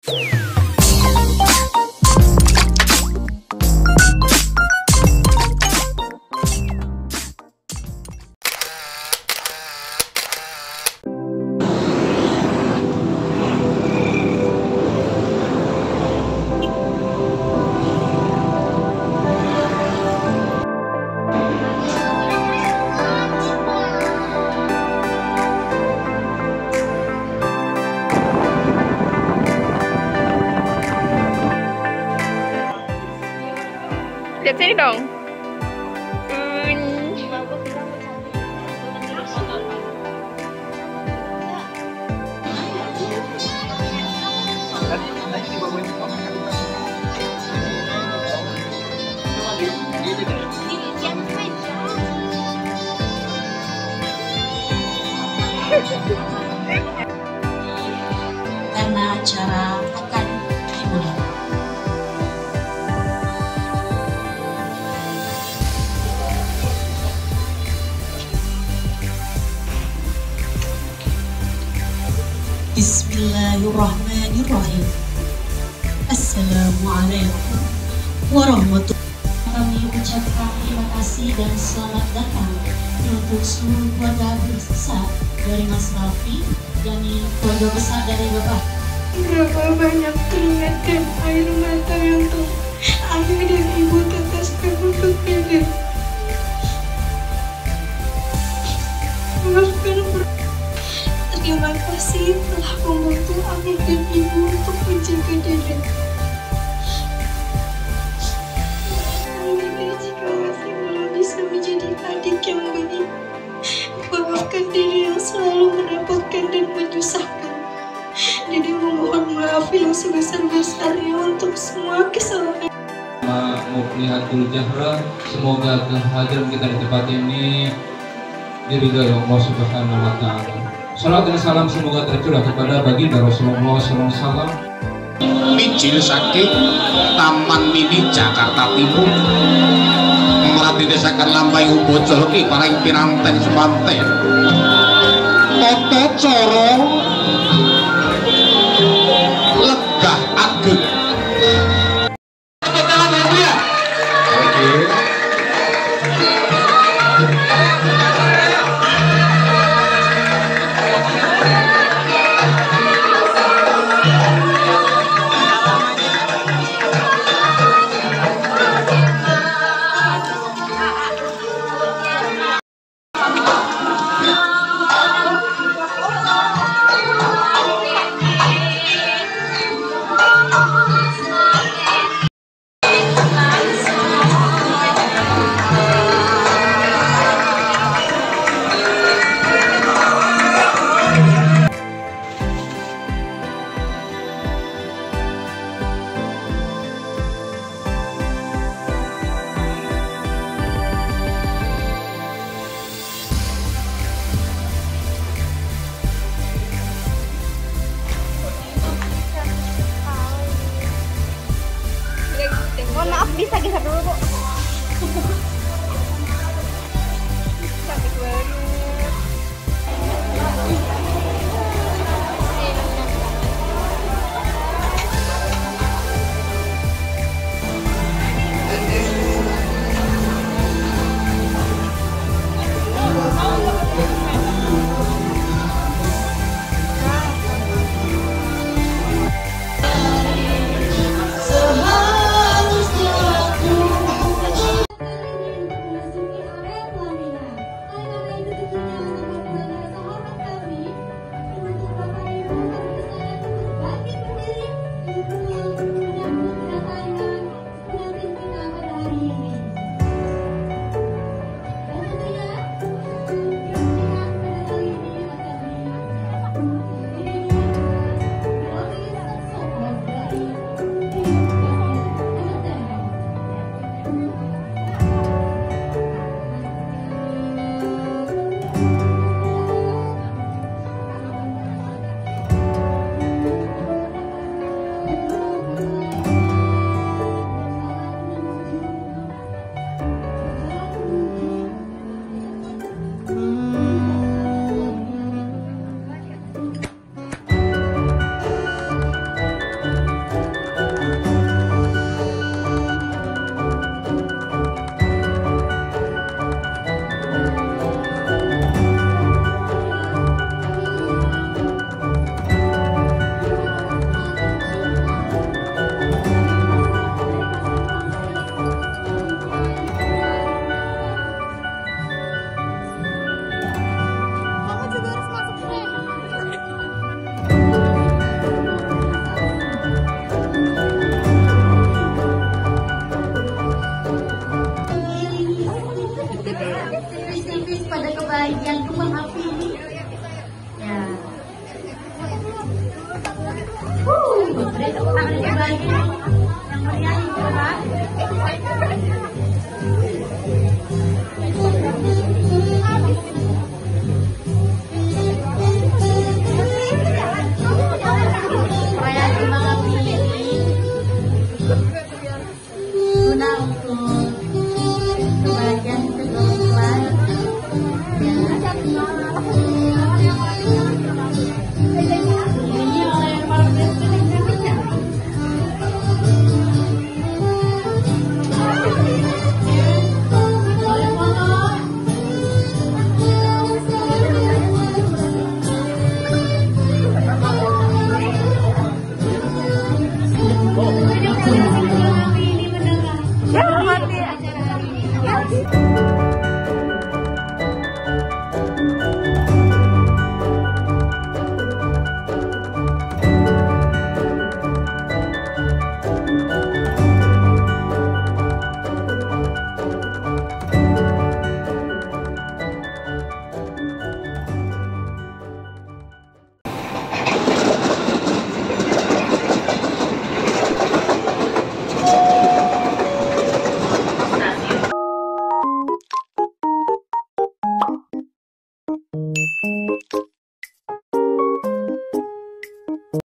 Lihat sini dong. Karena acara akan dimulai. Bismillahirrahmanirrahim. Assalamualaikum warahmatullahi wabarakatuh. Kami ucapkan terima kasih dan selamat datang untuk seluruh keluarga besar dari Mas Raffi dan keluarga besar dari Bapak. Berapa banyak keringat dan air mata yang tuh ayah dan ibu teteskan untuk Dede. Terima kasih telah membantu ayah dan ibu untuk menjaga Dede. Dede jika masih belum bisa menjadi adik yang baik, maafkan Dede yang selalu merepotkan dan menyusahkan. Dede memohon maaf yang sebesar-besarnya untuk semua kesalahan. Muflihatul Jahra, semoga kehadiran kita di tempat ini diridhai Allah Subhanahu wa Ta'ala. Salam dan salam semoga tercurah kepada baginda Rasulullah SAW. Mijil saking Taman Mini Jakarta Timur melatih desakan lambai ubocol ki paling piranten sepanten toto coro legah ageng. Mohon maaf, bisa geser dulu, Bu. Cantik banget. Seharusnya aku Perayaan kembang api ini guna untuk kebahagiaan kedua mempelai. Ini oleh para presiden Indonesia. Boleh foto? Ya, mati.